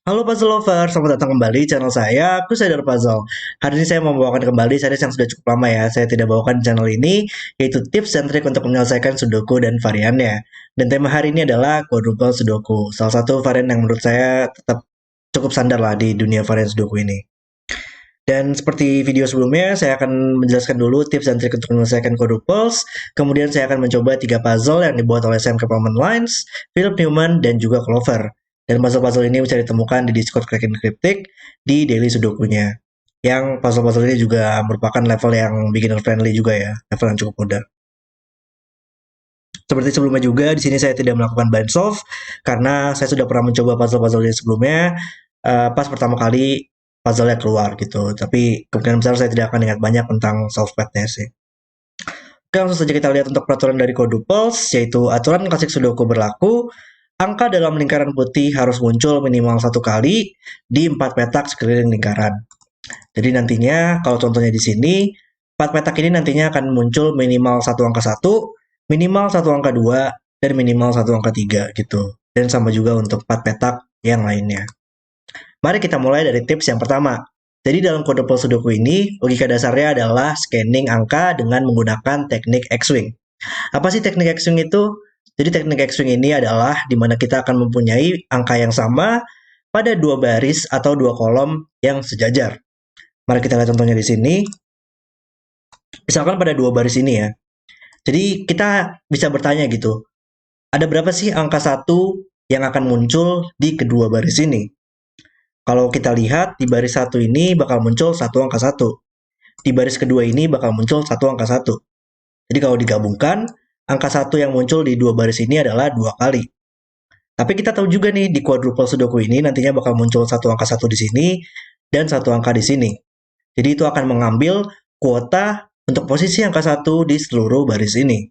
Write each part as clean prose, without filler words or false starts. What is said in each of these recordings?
Halo Puzzle Lover, selamat datang kembali di channel saya, Crusader Puzzle. Hari ini saya membawakan kembali series yang sudah cukup lama ya, saya tidak bawakan di channel ini, yaitu tips dan trik untuk menyelesaikan Sudoku dan variannya. Dan tema hari ini adalah quadruple Sudoku, salah satu varian yang menurut saya tetap cukup standar lah di dunia varian Sudoku ini. Dan seperti video sebelumnya, saya akan menjelaskan dulu tips dan trik untuk menyelesaikan quadruples. Kemudian saya akan mencoba 3 puzzle yang dibuat oleh Sam Kaplan Lines, Philip Newman, dan juga Clover. Dan puzzle-puzzle ini bisa ditemukan di Discord Kraken Cryptic di daily sudokunya. Yang puzzle-puzzle ini juga merupakan level yang beginner friendly juga ya, level yang cukup mudah. Seperti sebelumnya juga, di sini saya tidak melakukan blind solve karena saya sudah pernah mencoba puzzle-puzzle ini sebelumnya. Pas pertama kali puzzle-nya keluar gitu. Tapi kemungkinan besar saya tidak akan ingat banyak tentang solve path-nya sih. Oke, langsung saja kita lihat untuk peraturan dari quadruples, yaitu aturan klasik Sudoku berlaku. Angka dalam lingkaran putih harus muncul minimal 1 kali di 4 petak sekeliling lingkaran. Jadi nantinya kalau contohnya di sini, 4 petak ini nantinya akan muncul minimal 1 angka 1, minimal 1 angka 2, dan minimal 1 angka 3 gitu. Dan sama juga untuk 4 petak yang lainnya. Mari kita mulai dari tips yang pertama. Jadi dalam quadruple Sudoku ini, logika dasarnya adalah scanning angka dengan menggunakan teknik X-Wing. Apa sih teknik X-Wing itu? Jadi teknik X-Wing ini adalah di mana kita akan mempunyai angka yang sama pada 2 baris atau 2 kolom yang sejajar. Mari kita lihat contohnya di sini. Misalkan pada 2 baris ini ya. Jadi kita bisa bertanya gitu, ada berapa sih angka 1 yang akan muncul di kedua baris ini? Kalau kita lihat di baris 1 ini bakal muncul 1 angka 1. Di baris kedua ini bakal muncul 1 angka 1. Jadi kalau digabungkan, angka 1 yang muncul di 2 baris ini adalah 2 kali. Tapi kita tahu juga nih di quadruple Sudoku ini nantinya bakal muncul 1 angka 1 di sini dan 1 angka di sini. Jadi itu akan mengambil kuota untuk posisi angka 1 di seluruh baris ini.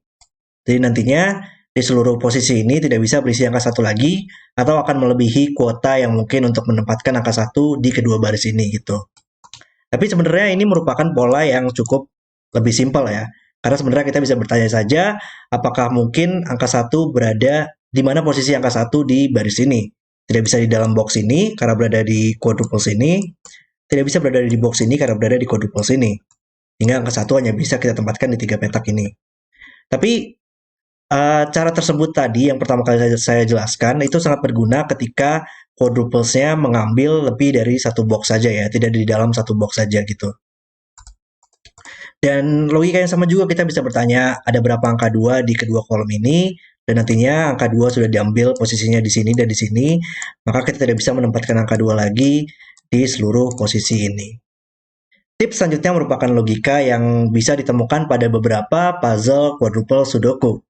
Jadi nantinya di seluruh posisi ini tidak bisa berisi angka 1 lagi atau akan melebihi kuota yang mungkin untuk menempatkan angka 1 di kedua baris ini gitu. Tapi sebenarnya ini merupakan pola yang cukup lebih simpel ya. Karena sebenarnya kita bisa bertanya saja apakah mungkin angka 1 berada di mana posisi angka 1 di baris ini. Tidak bisa di dalam box ini karena berada di quadruple ini. Tidak bisa berada di box ini karena berada di quadruple ini. Hingga angka 1 hanya bisa kita tempatkan di 3 petak ini. Tapi cara tersebut tadi yang pertama kali saya jelaskan itu sangat berguna ketika quadruplesnya mengambil lebih dari 1 box saja ya, tidak di dalam 1 box saja gitu. Dan logika yang sama juga kita bisa bertanya ada berapa angka 2 di kedua kolom ini dan nantinya angka 2 sudah diambil posisinya di sini dan di sini, maka kita tidak bisa menempatkan angka 2 lagi di seluruh posisi ini. Tips selanjutnya merupakan logika yang bisa ditemukan pada beberapa puzzle quadruple Sudoku.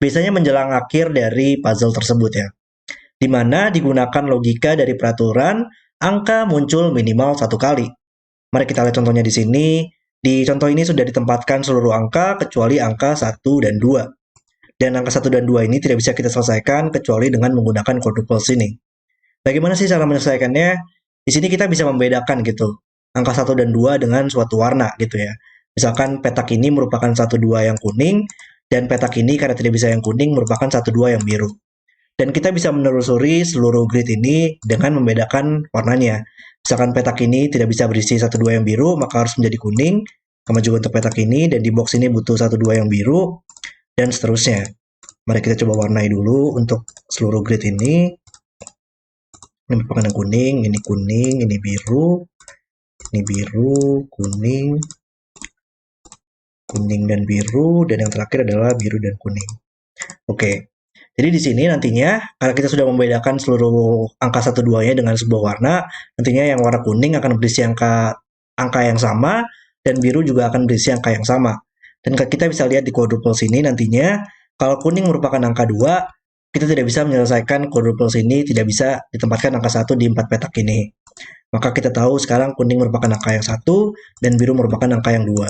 Biasanya menjelang akhir dari puzzle tersebut ya, di mana digunakan logika dari peraturan angka muncul minimal 1 kali. Mari kita lihat contohnya di sini. Di contoh ini sudah ditempatkan seluruh angka kecuali angka 1 dan 2. Dan angka 1 dan 2 ini tidak bisa kita selesaikan kecuali dengan menggunakan quadruples ini. Bagaimana sih cara menyelesaikannya? Di sini kita bisa membedakan gitu. Angka 1 dan 2 dengan suatu warna gitu ya. Misalkan petak ini merupakan 1 2 yang kuning dan petak ini karena tidak bisa yang kuning merupakan 1 2 yang biru. Dan kita bisa menelusuri seluruh grid ini dengan membedakan warnanya. Misalkan petak ini tidak bisa berisi 1 2 yang biru, maka harus menjadi kuning. Sama juga untuk petak ini, dan di box ini butuh 1 2 yang biru, dan seterusnya. Mari kita coba warnai dulu untuk seluruh grid ini. Ini merupakan yang kuning, ini biru, kuning, kuning dan biru, dan yang terakhir adalah biru dan kuning. Oke. Jadi di sini nantinya karena kita sudah membedakan seluruh angka 1 2-nya dengan sebuah warna, nantinya yang warna kuning akan berisi angka yang sama dan biru juga akan berisi angka yang sama. Dan kita bisa lihat di quadruple sini nantinya kalau kuning merupakan angka 2, kita tidak bisa menyelesaikan quadruple ini, tidak bisa ditempatkan angka 1 di 4 petak ini. Maka kita tahu sekarang kuning merupakan angka yang 1 dan biru merupakan angka yang 2.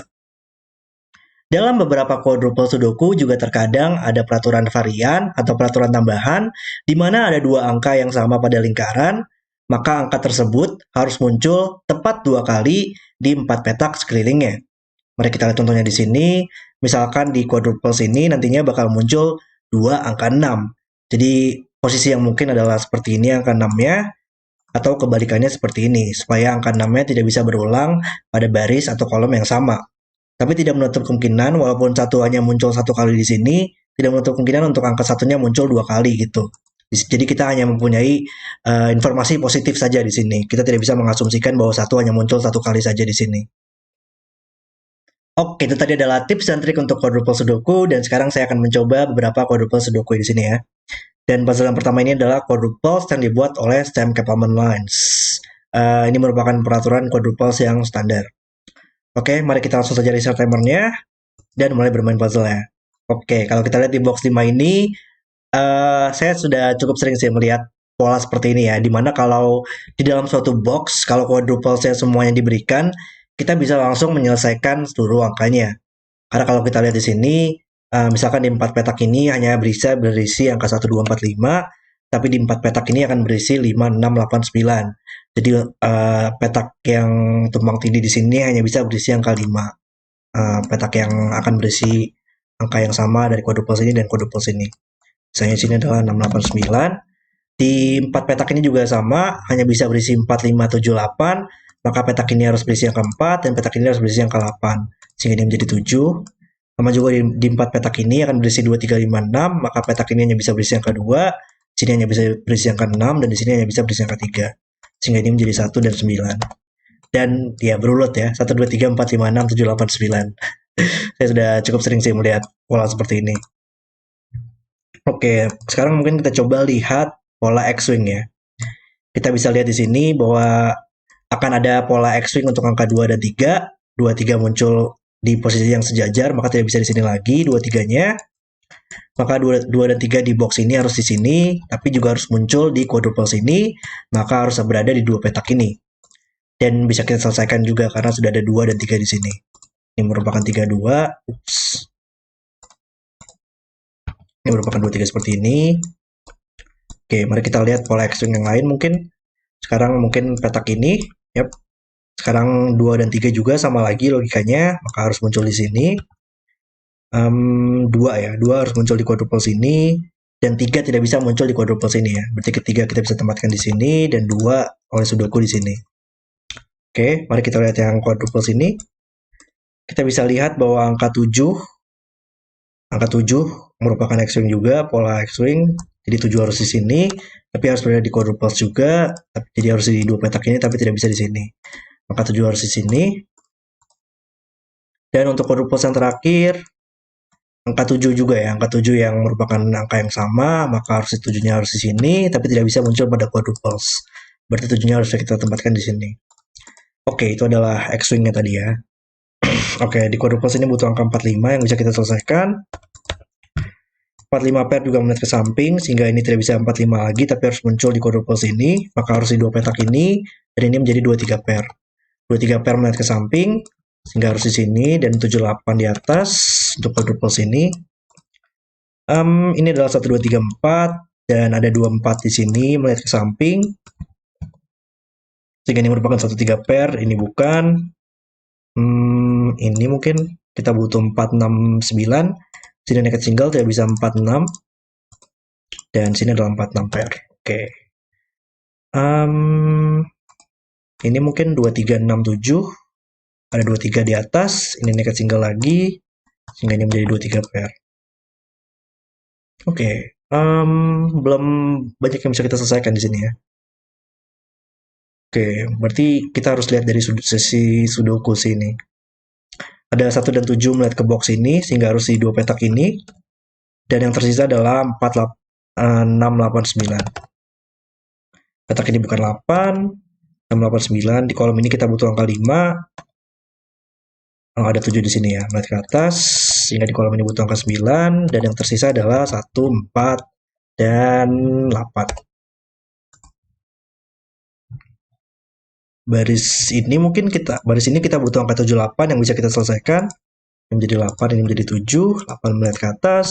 Dalam beberapa quadruple Sudoku juga terkadang ada peraturan varian atau peraturan tambahan di mana ada 2 angka yang sama pada lingkaran, maka angka tersebut harus muncul tepat 2 kali di 4 petak sekelilingnya. Mari kita lihat contohnya di sini. Misalkan di quadruple ini nantinya bakal muncul 2 angka 6. Jadi posisi yang mungkin adalah seperti ini angka 6-nya. atau kebalikannya seperti ini, supaya angka 6-nya tidak bisa berulang pada baris atau kolom yang sama. Tapi tidak menutup kemungkinan, walaupun satu hanya muncul satu kali di sini, tidak menutup kemungkinan untuk angka satunya muncul 2 kali gitu. Jadi kita hanya mempunyai informasi positif saja di sini. Kita tidak bisa mengasumsikan bahwa satu hanya muncul satu kali saja di sini. Oke, itu tadi adalah tips dan trik untuk quadruple sudoku, dan sekarang saya akan mencoba beberapa quadruple sudoku di sini ya. Dan puzzle yang pertama ini adalah quadruples yang dibuat oleh Stan Kaplan Lines. Ini merupakan peraturan quadruples yang standar. Oke, mari kita langsung saja reset timernya dan mulai bermain puzzle ya. Oke, kalau kita lihat di box 5 ini, saya sudah cukup sering sih melihat pola seperti ini ya, dimana kalau di dalam suatu box, kalau quadruplesnya semuanya diberikan, kita bisa langsung menyelesaikan seluruh angkanya. Karena kalau kita lihat di sini, misalkan di 4 petak ini hanya berisi angka 1, 2, 4, 5, tapi di 4 petak ini akan berisi 5, 6, 8, 9. Jadi petak yang tumpang tindih di sini hanya bisa berisi angka 5. Petak yang akan berisi angka yang sama dari quadruple ini dan quadruple ini. Misalnya di sini adalah 6, 8, 9. Di 4 petak ini juga sama, hanya bisa berisi 4, 5, 7, 8. Maka petak ini harus berisi angka 4 dan petak ini harus berisi angka 8. Sehingga ini menjadi 7. Sama juga di 4 petak ini akan berisi 2, 3, 5, 6. Maka petak ini hanya bisa berisi angka 2. Sini hanya bisa berisi angka 6 dan di sini hanya bisa berisi angka 3. Sehingga ini menjadi 1 dan 9. Dan ya berulut ya, 1, 2, 3, 4, 5, 6, 7, 8, 9. Saya sudah cukup sering sih melihat pola seperti ini. Oke, sekarang mungkin kita coba lihat pola X-Wing ya. Kita bisa lihat di sini bahwa akan ada pola X-Wing untuk angka 2 dan 3. 2, 3 muncul di posisi yang sejajar, maka tidak bisa di sini lagi 2, 3-nya. Maka 2, 2 dan 3 di box ini harus di sini, tapi juga harus muncul di quadruple ini, maka harus berada di 2 petak ini. Dan bisa kita selesaikan juga karena sudah ada 2 dan 3 di sini. Ini merupakan 3, 2. Ini merupakan 2, 3 seperti ini. Oke, mari kita lihat pola X-Wing yang lain mungkin. Sekarang mungkin petak ini. Yap. Sekarang 2 dan 3 juga sama lagi logikanya, maka harus muncul di sini. 2 ya, 2 harus muncul di quadruple sini, dan 3 tidak bisa muncul di quadruple sini ya. Berarti ketiga kita bisa tempatkan di sini, dan 2 oleh sudoku di sini. Oke, mari kita lihat yang quadruple sini. Kita bisa lihat bahwa angka 7 merupakan X-Wing juga, pola X-Wing. Jadi 7 harus di sini, tapi harus berada di quadruple juga. Jadi harus di 2 petak ini, tapi tidak bisa di sini. Maka 7 harus di sini. Dan untuk quadruple yang terakhir, angka 7 juga ya, angka 7 yang merupakan angka yang sama, maka harus 7-nya harus di sini, tapi tidak bisa muncul pada quadruples. Berarti 7-nya harus kita tempatkan di sini. Oke, itu adalah X-Wing-nya tadi ya. Oke, di quadruples ini butuh angka 45 yang bisa kita selesaikan. 45 pair juga melihat ke samping, sehingga ini tidak bisa 45 lagi, tapi harus muncul di quadruples ini, maka harus di 2 petak ini, dan ini menjadi 23 pair. 23 pair melihat ke samping, sehingga harus di sini, dan 78 di atas untuk quadruples ini. Ini adalah 1, 2, 3, 4, dan ada 24 di sini melihat ke samping, sehingga ini merupakan 1, 3 pair, ini bukan. Ini mungkin kita butuh 4, 6, 9. Sini naked single tidak bisa 4, 6, dan sini adalah 4, 6 pair. Oke. Ini mungkin 2, 3, 6, 7. Ada 2, 3 di atas, ini naked single lagi, sehingga ini menjadi 2, 3 pair. Oke, belum banyak yang bisa kita selesaikan di sini ya. Oke, berarti kita harus lihat dari sesi sudoku sini. Ada 1 dan 7 melihat ke box ini, sehingga harus di 2 petak ini. Dan yang tersisa adalah 4, 6, 8, 9. Petak ini bukan 8, 6, 8, 9. Di kolom ini kita butuh angka 5. Ada 7 di sini ya, melihat ke atas, sehingga di kolom ini butuh angka 9, dan yang tersisa adalah 1, 4, dan 8. Baris ini kita butuh angka 78 yang bisa kita selesaikan. Ini menjadi 8, ini menjadi 7, 8 melihat ke atas.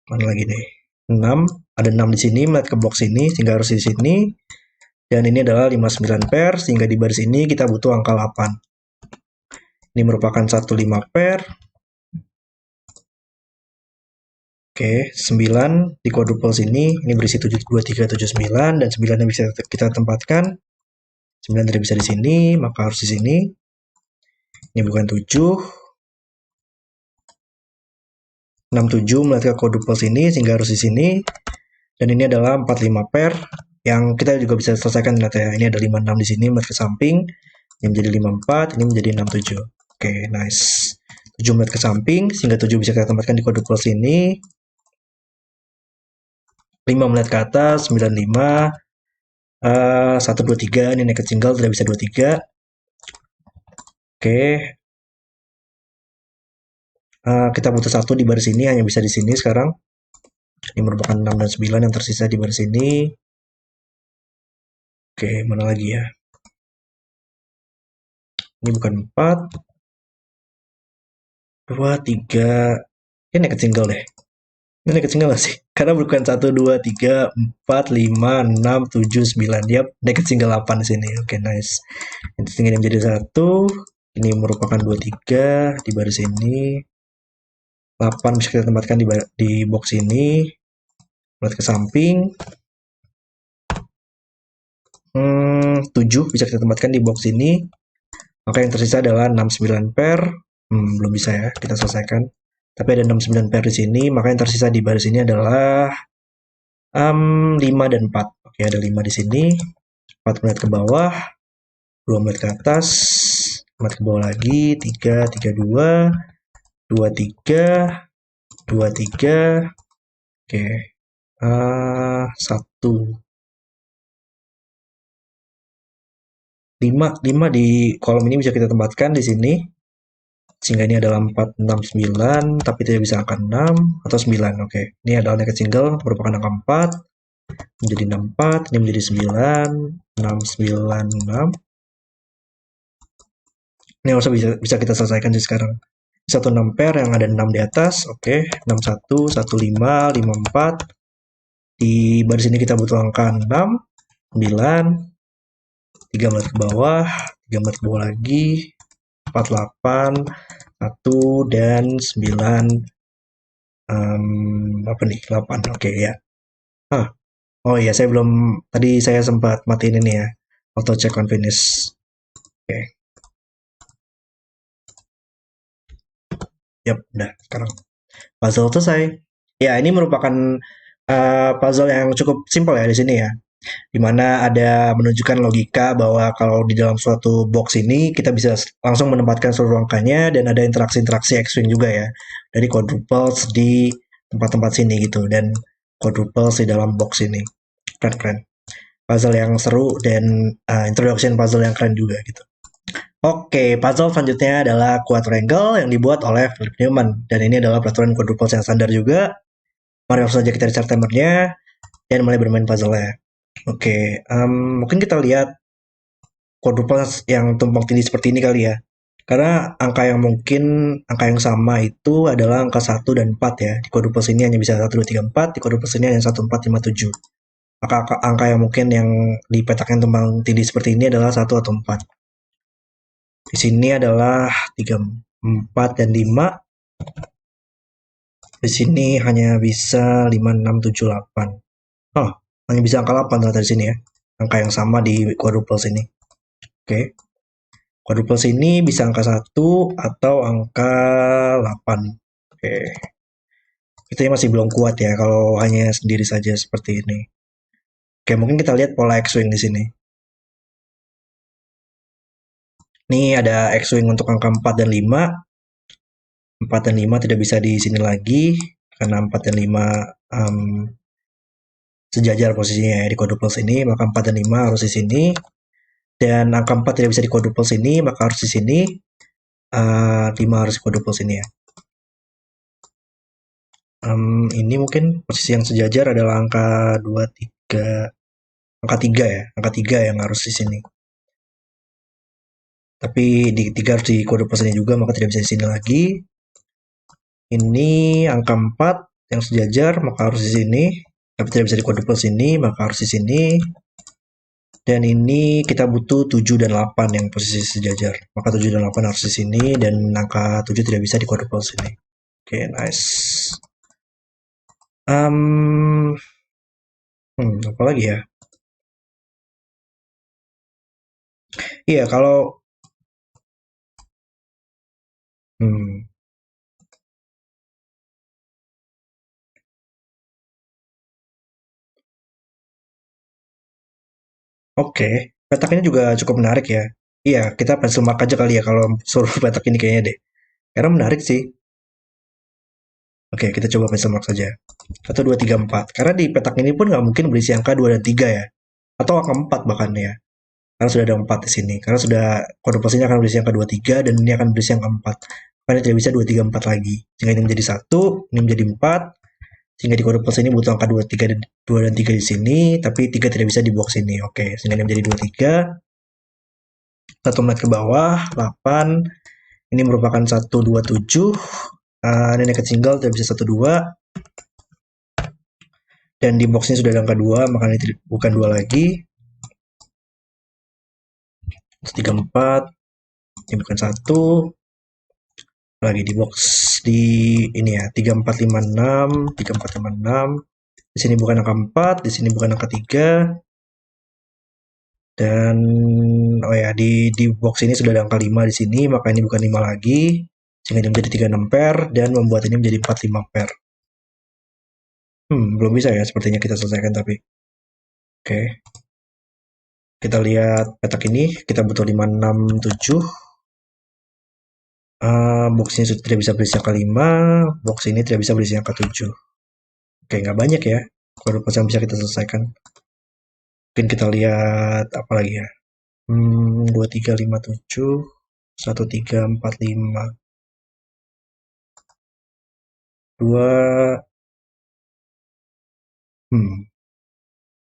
Mana lagi nih? 6, ada 6 di sini melihat ke box ini, sehingga harus di sini. Dan ini adalah 59 pair, sehingga di baris ini kita butuh angka 8. Ini merupakan 1, 5 pair. Oke, 9 di quadruple sini, ini berisi 7, 2, 3, 7, 9, dan 9 yang bisa kita tempatkan. 9 tidak bisa di sini, maka harus di sini. Ini bukan 7. 6, 7 melihat ke quadruple sini, sehingga harus di sini. Dan ini adalah 4, 5 pair, yang kita juga bisa selesaikan lihat ya. Ini ada 5, 6 di sini, melihat ke samping. Ini menjadi 5, 4, ini menjadi 6, 7. Oke, nice. 7 melihat ke samping, sehingga 7 bisa kita tempatkan di quadruple sini. 5 melihat ke atas, 9, 5. 1, 2, 3, ini naked single, tidak bisa 2, 3. Oke. Kita butuh 1 di baris ini, hanya bisa di sini sekarang. Ini merupakan 6 dan 9 yang tersisa di baris ini. Oke, mana lagi ya? Ini bukan 4. 2, 3. Ini naked single deh. Ini naked single gak sih? Karena bukan 1, 2, 3, 4, 5, 6, 7, 9. Yap, naked single 8 di sini. Oke, nice. Ini tinggal menjadi 1. Ini merupakan 2, 3 di baris ini. 8 bisa kita tempatkan di box ini. Lihat ke samping. 7 bisa kita tempatkan di box ini. Maka yang tersisa adalah 6, 9 pair. Belum bisa ya, kita selesaikan. Tapi ada 6, 9 pair di sini. Maka yang tersisa di baris ini adalah 5 dan 4. Oke, ada 5 di sini. 4 melihat ke bawah. 2 melihat ke atas. 4 ke bawah lagi. 3, 3, 2. 2, 3. 2, 3. Oke. 1. 5 di kolom ini bisa kita tempatkan di sini. Sehingga ini adalah 4, 6, 9, tapi tidak bisa angka 6 atau 9. Oke, ini adalah naked single merupakan angka 4, menjadi 6, 4, ini menjadi 9, 6, 9, 6. Ini harusnya bisa kita selesaikan sih sekarang. 1, 6 pair yang ada 6 di atas. Oke, 6, 1, 1, 5, 5, 4. Di baris ini kita butuh angka 6, 9, 3 melihat ke bawah, 3 melihat ke bawah lagi, 4, 8, 1, dan 9. Apa nih? 8. Oke, ya. Oh iya, tadi saya sempat matiin ini ya. Auto check on finish. Oke. Yap, udah sekarang. Puzzle selesai. Ya, ini merupakan puzzle yang cukup simpel ya di sini ya. Dimana ada menunjukkan logika bahwa kalau di dalam suatu box ini kita bisa langsung menempatkan seluruh angkanya dan ada interaksi-interaksi X-Wing juga ya. Dari quadruples di tempat-tempat sini gitu dan quadruples di dalam box ini. Keren-keren. Puzzle yang seru dan introduction puzzle yang keren juga gitu. Oke, puzzle selanjutnya adalah quadrangle yang dibuat oleh Philip Newman. Dan ini adalah peraturan quadruples yang standar juga. Mari langsung saja kita cari timernya dan mulai bermain puzzle-nya. Oke, mungkin kita lihat quadruples yang tumpang tindih seperti ini kali ya. Karena angka yang sama itu adalah angka 1 dan 4 ya. Di quadruples ini hanya bisa 1, 2, 3, 4. Di quadruples ini hanya 1, 4, 5, 7. Maka angka yang mungkin yang dipetakkan tumpang tindih seperti ini adalah 1 atau 4. Di sini adalah 3, 4, dan 5. Di sini hanya bisa 5, 6, 7, 8. Oh, hanya bisa angka 8 ternyata di sini ya. Angka yang sama di quadruples ini. Oke. Quadruples ini bisa angka 1 atau angka 8. Oke. Itu masih belum kuat ya kalau hanya sendiri saja seperti ini. Oke, mungkin kita lihat pola X-Wing di sini. Ini ada X-Wing untuk angka 4 dan 5. 4 dan 5 tidak bisa di sini lagi karena 4 dan 5 sejajar posisinya ya di quadruples ini, maka 4 dan 5 harus di sini. Dan angka 4 tidak bisa di quadruples ini, maka harus di sini. 5 harus di quadruples ini ya. Ini mungkin posisi yang sejajar adalah angka 2, 3. Angka 3 ya, angka 3 yang harus di sini. Tapi di 3 harus di quadruples ini juga, maka tidak bisa di sini lagi. Ini angka 4 yang sejajar, maka harus di sini. Tapi tidak bisa di quadruples ini, maka harus di sini. Dan ini kita butuh 7 dan 8 yang posisi sejajar. Maka 7 dan 8 harus di sini, dan angka 7 tidak bisa di quadruples ini. Oke, nice. Um, apa lagi ya? Iya, kalau hmm, oke. Petak ini juga cukup menarik ya. Iya, kita pensil mark aja kali ya kalau suruh petak ini kayaknya deh. Karena menarik sih. Oke, kita coba pensil mark saja. 1, 2, 3, 4. Karena di petak ini pun nggak mungkin berisi angka 2 dan 3 ya. Atau angka 4 bahkan ya. Karena sudah ada 4 di sini. Karena sudah kode plus ini akan berisi angka 2, 3 dan ini akan berisi angka 4. Makanya tidak bisa 2, 3, 4 lagi. Sehingga ini menjadi 1, ini menjadi 4. Sehingga di kode plus ini butuh angka 2, 3 dan 2 dan 3 di sini, tapi 3 tidak bisa di box ini. Oke, sehingga ini menjadi 2, 3. 1 menit ke bawah, 8. Ini merupakan 1, 2, 7. Ini naked single, tidak bisa 1, 2. Dan di box ini sudah ada angka 2, maka ini bukan 2 lagi. 3, 4. Ini bukan 1. Lagi di box di ini ya, 3, 4, 5, 6. 3, 4, 5, 6. Di sini bukan angka 4, di sini bukan angka 3. Dan oh ya, di box ini sudah ada angka 5 di sini, maka ini bukan 5 lagi. Sehingga ini menjadi 36 pair dan membuat ini menjadi 45 pair. Belum bisa ya sepertinya kita selesaikan tapi. Oke. Kita lihat petak ini, kita butuh 5, 6, 7. Box ini sudah tidak bisa berisi angka 5, box ini tidak bisa berisi angka 7. Oke, nggak banyak ya. Kalau yang bisa kita selesaikan. Mungkin kita lihat apa lagi ya. 2, 3, 5, 7. 1, 3, 4, 5. 2.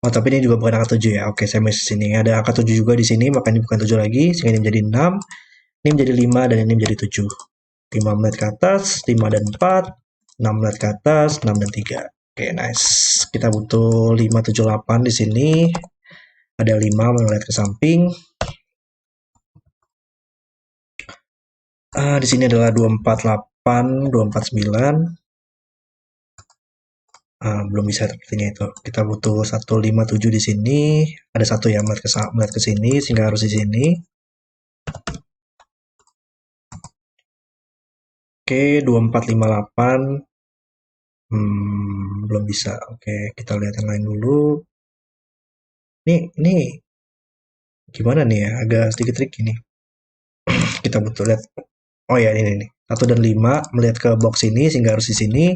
Oh, tapi ini juga bukan angka 7 ya. Oke, saya miss sini. Ada angka 7 juga di sini, maka ini bukan 7 lagi. Sehingga ini menjadi 6. Ini menjadi 5 dan ini menjadi 7. 5 menit ke atas, 5 dan 4. 6 menit ke atas, 6 dan 3. Oke, nice. Kita butuh 5, 7, 8 di sini. Ada 5 melihat ke samping. Di sini adalah 248, 249. Belum bisa sepertinya itu. Kita butuh 157 di sini. Ada 1 yang melihat ke sini, sehingga harus di sini. Oke, 2458. Belum bisa. Oke, kita lihat yang lain dulu. Ini gimana nih ya? Agak sedikit tricky nih. Kita butuh lihat. Oh ya, ini nih. 1 dan 5 melihat ke box ini sehingga harus di sini.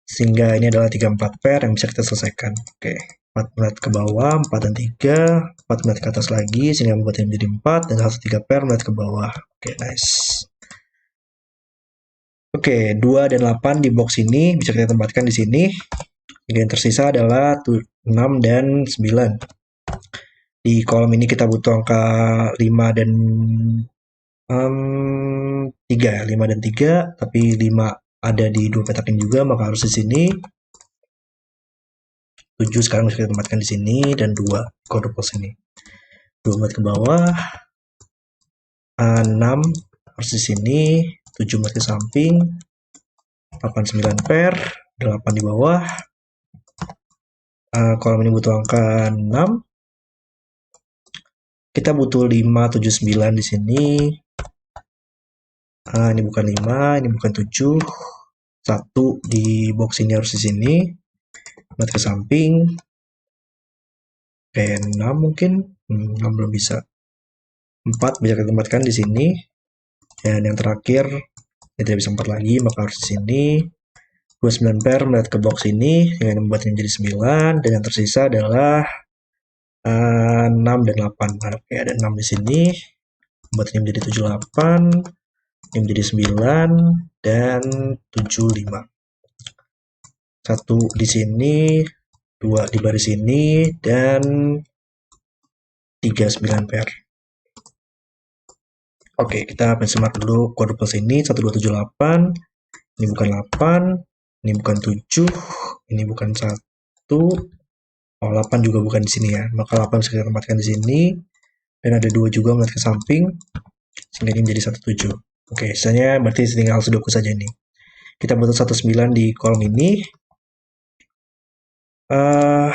Sehingga ini adalah 3, 4 pair yang bisa kita selesaikan. Oke, 4 melihat ke bawah, 4 dan 3, 4 melihat ke atas lagi sehingga membuat ini menjadi 4 dan 1, 3 pair melihat ke bawah. Oke, nice. Oke, 2 dan 8 di box ini bisa kita tempatkan di sini. Yang tersisa adalah 6 dan 9. Di kolom ini kita butuh angka 5 dan 3, 5 dan 3, tapi 5 ada di dua petak ini juga, maka harus di sini. 7 sekarang bisa kita tempatkan di sini dan 2 kode pos ini. 2 buat ke bawah, 6 harus di sini, 7 buat ke samping, 8, 9 pair, 8 di bawah. Kolom ini butuh angka 6. Kita butuh 5, 7, 9 di sini. Ini bukan 5, ini bukan 7. 1 di box ini harus di sini. Buat ke samping. Oke, 6 mungkin. 6 belum bisa. 4 bisa kita tempatkan di sini. Dan yang terakhir, ini tidak bisa 4 lagi, maka harus di sini. 29 pair melihat ke box ini, yang membuatnya menjadi 9. Dan yang tersisa adalah 6 dan 8. Oke, ada 6 di sini. Membuat ini menjadi 78. Ini menjadi 9 dan 75. 1 di sini, 2 di baris ini, dan 3 9 pair. Oke, kita benchmark dulu kode plus ini 1278. Ini bukan 8, ini bukan 7, ini bukan 1. Oh, 8 juga bukan di sini ya. Maka 8 bisa kita tempatkan di sini. Dan ada 2 juga melihat ke samping. Sehingga ini menjadi 17. Oke, sisanya berarti tinggal sudoku saja nih. Kita butuh 19 di kolom ini. Eh,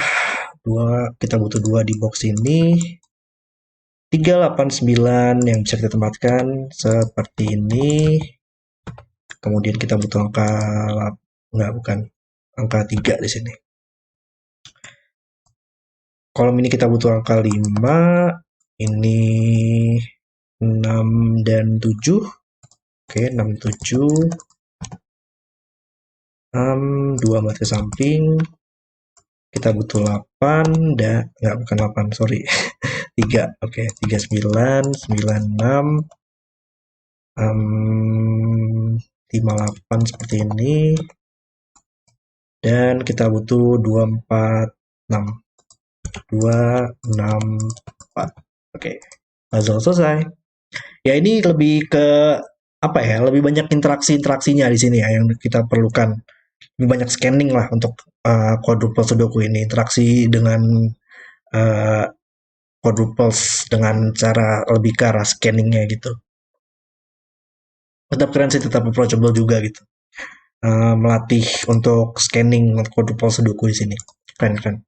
kita butuh 2 di box ini. 389 yang bisa kita tempatkan seperti ini. Kemudian kita butuh angka enggak, bukan. Angka 3 di sini. Kolom ini kita butuh angka 5. Ini 6 dan 7. Oke, 6, 7. 2 mati ke samping. Kita butuh 8 dan enggak, bukan 8, sorry. 3. Oke, 3, 9, 9, 6. 58 seperti ini. Dan kita butuh 2, 4, 6. 2, 6, 4. Oke, puzzle selesai. Ya, ini lebih ke apa ya? Lebih banyak interaksi-interaksinya di sini ya yang kita perlukan. Lebih banyak scanning lah untuk quadruple sudoku ini. Interaksi dengan uh, quadruples dengan cara lebih ke arah scanningnya gitu. Tetap keren sih, tetap approachable juga gitu. Melatih untuk scanning quadruple sudoku di sini. Keren.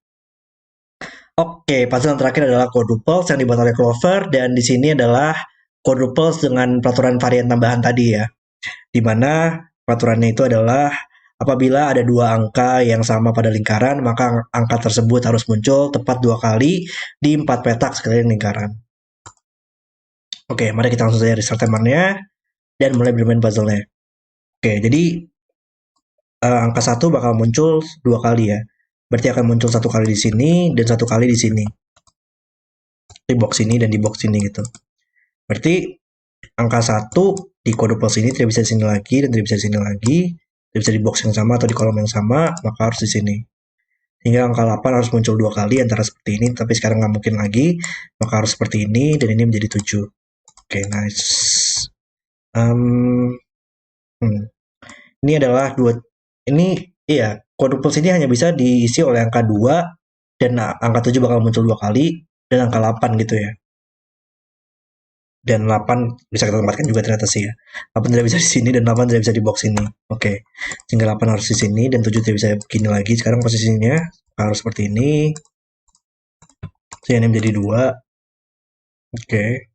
Oke, puzzle yang terakhir adalah quadruples yang dibuat oleh Clover, dan di sini adalah quadruples dengan peraturan varian tambahan tadi ya. Di mana peraturannya itu adalah apabila ada 2 angka yang sama pada lingkaran, maka angka tersebut harus muncul tepat 2 kali di 4 petak sekeliling lingkaran. Oke, mari kita langsung saja restart timernya dan mulai bermain puzzle-nya. Oke, jadi angka 1 bakal muncul 2 kali ya. Berarti akan muncul 1 kali di sini dan 1 kali di sini. Di box ini dan di box ini gitu. Berarti angka 1 di quadruples ini tidak bisa di sini lagi dan tidak bisa di sini lagi. Tidak bisa di box yang sama atau di kolom yang sama, maka harus di sini. Hingga angka 8 harus muncul 2 kali antara seperti ini, tapi sekarang nggak mungkin lagi, maka harus seperti ini, dan ini menjadi 7. Oke, nice. Ini adalah iya, quadruples ini hanya bisa diisi oleh angka 2, dan angka 7 bakal muncul 2 kali, dan angka 8 gitu ya. Dan 8 bisa kita tempatkan juga ternyata sih ya. 8 tidak bisa di sini dan 8 tidak bisa di box ini. Oke. Sehingga 8 harus di sini dan 7 tidak bisa begini lagi. Sekarang posisinya harus seperti ini. Sehingga ini menjadi 2. Oke.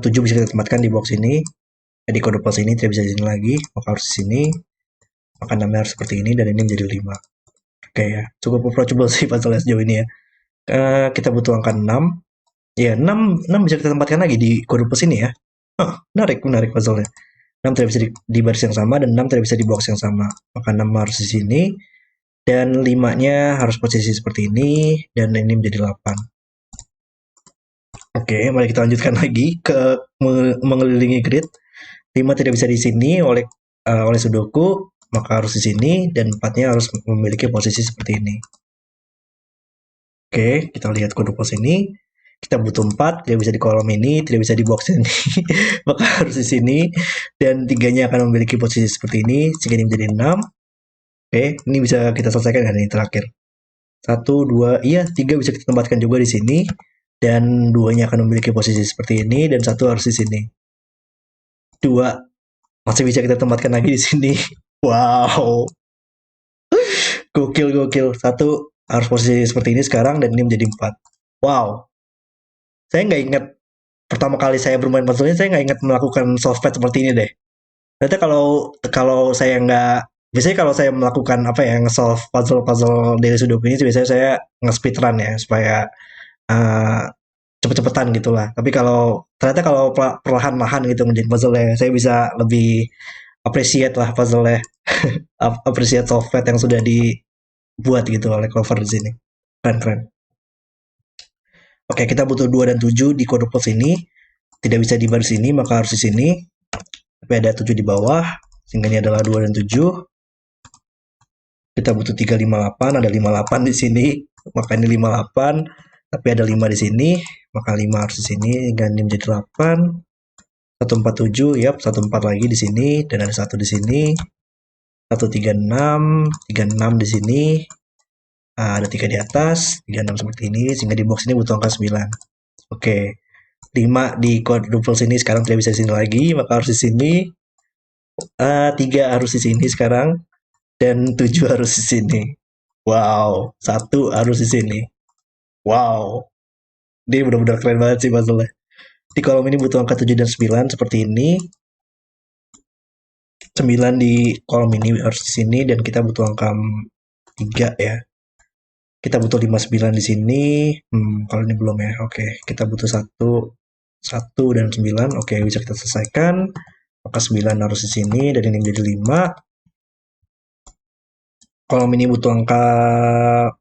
7 bisa kita tempatkan di box ini. Di quadruples ini tidak bisa di sini lagi, maka harus di sini. Maka namanya harus seperti ini dan ini menjadi 5. Oke ya. Cukup approachable sih puzzle sejauh ini ya. Kita butuh angka 6. Ya, 6 bisa kita tempatkan lagi di quadruples ini ya. Menarik puzzle-nya. 6 tidak bisa di baris yang sama dan 6 tidak bisa di box yang sama. Maka 6 harus di sini dan 5-nya harus posisi seperti ini dan ini menjadi 8. Oke, mari kita lanjutkan lagi ke mengelilingi grid. 5 tidak bisa di sini oleh sudoku, maka harus di sini dan 4-nya harus memiliki posisi seperti ini. Oke, kita lihat quadruples ini. Kita butuh 4, tidak bisa di kolom ini, tidak bisa di box ini, maka harus di sini, dan 3-nya akan memiliki posisi seperti ini, sehingga ini menjadi 6. Oke, ini bisa kita selesaikan kan ini terakhir. 1, 2, iya 3 bisa kita tempatkan juga di sini, dan 2-nya akan memiliki posisi seperti ini, dan 1 harus di sini. 2 masih bisa kita tempatkan lagi di sini. Wow, gokil. 1 harus posisi seperti ini sekarang, dan ini menjadi 4. Wow, saya nggak ingat pertama kali saya bermain puzzle ini, saya nggak ingat melakukan solvepad seperti ini deh. Ternyata kalau saya nggak, biasanya kalau saya melakukan apa ya, nge-solve puzzle dari Sudoku ini, biasanya saya nge-speedrun ya, supaya uh, cepet-cepetan gitulah. Tapi ternyata kalau perlahan-lahan gitu menjadi puzzle ya, saya bisa lebih appreciate lah puzzle ya, appreciate solvepad yang sudah dibuat gitu oleh Clover di sini. Keren. Oke, kita butuh 2 dan 7 di quadruples ini. Tidak bisa di baris ini, maka harus di sini. Tapi ada 7 di bawah, sehingga ini adalah 2 dan 7. Kita butuh 3, 5, 8. Ada 5, 8 di sini, maka ini 5, 8. Tapi ada 5 di sini, maka 5 harus di sini, hingga ini menjadi 8. 1, 4, 7, yap, 1, 4 lagi di sini, dan ada 1 di sini. 1, 3, 6, 3, 6 di sini. Ada 3 di atas, 3, 6 seperti ini, sehingga di box ini butuh angka 9. Oke. 5 di quadruples ini sekarang tidak bisa di sini lagi, maka harus di sini. 3 harus di sini sekarang, dan 7 harus di sini. Wow, satu harus di sini. Wow, ini benar-benar keren banget sih puzzle-nya. Di kolom ini butuh angka 7 dan 9 seperti ini. 9 di kolom ini harus di sini dan kita butuh angka 3 ya. Kita butuh 59 di sini. Kalau ini belum ya. Oke, kita butuh satu dan 9. Oke, bisa kita selesaikan. Angka 9 harus di sini dan ini menjadi 5. Kolom ini butuh angka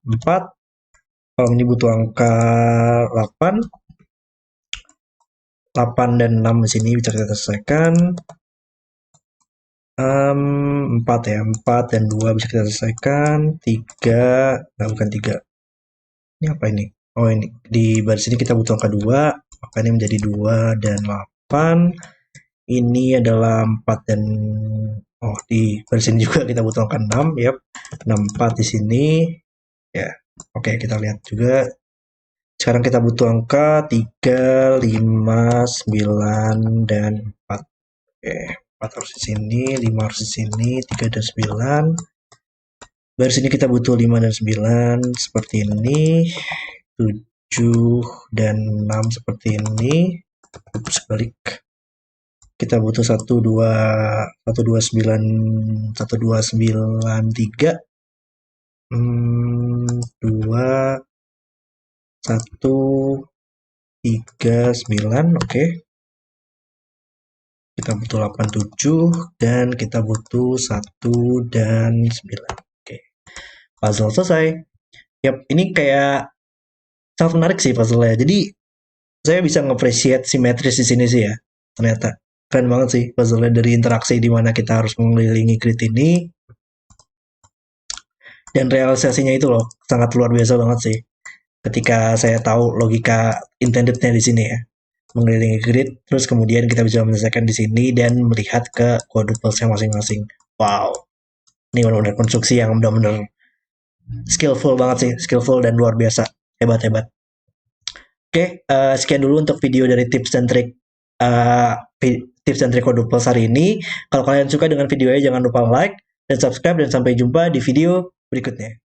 4. Kolom ini butuh angka 8. 8 dan 6 di sini bisa kita selesaikan. 4 ya, 4 dan 2 bisa kita selesaikan. 3, nah bukan 3. Ini apa ini? Oh ini, di baris ini kita butuh angka 2, maka ini menjadi 2 dan 8. Ini adalah 4 dan, oh di baris ini juga kita butuh angka 6, yap. 6, 4 di sini. Ya, oke kita lihat juga. Sekarang kita butuh angka 3, 5, 9, dan 4. Oke, 4 harus di sini, 5 harus di sini, 3 dan 9. Baris ini kita butuh 5 dan 9 seperti ini. 7 dan 6 seperti ini. Ups, balik. Kita butuh 1, 2, 1, 2, 9, 1, 2, 9, 3. 2, 1, 3, 9. Oke. Kita butuh 8, 7. Dan kita butuh 1 dan 9. Oke. Puzzle selesai. Yap, ini kayak sangat menarik sih puzzle-nya. Jadi, saya bisa nge-appreciate simetris di sini sih ya. Ternyata keren banget sih puzzle-nya, dari interaksi di mana kita harus mengelilingi grid ini dan realisasinya itu loh sangat luar biasa banget sih. Ketika saya tahu logika intendednya di sini ya, mengelilingi grid, terus kemudian kita bisa menyelesaikan di sini dan melihat ke quadruplesnya masing-masing. Wow, ini benar-benar konstruksi yang benar-benar skillful banget sih, skillful dan luar biasa, hebat-hebat. Oke, sekian dulu untuk video dari uh, tips dan trik quadruple hari ini. Kalau kalian suka dengan videonya, jangan lupa like dan subscribe, dan sampai jumpa di video berikutnya.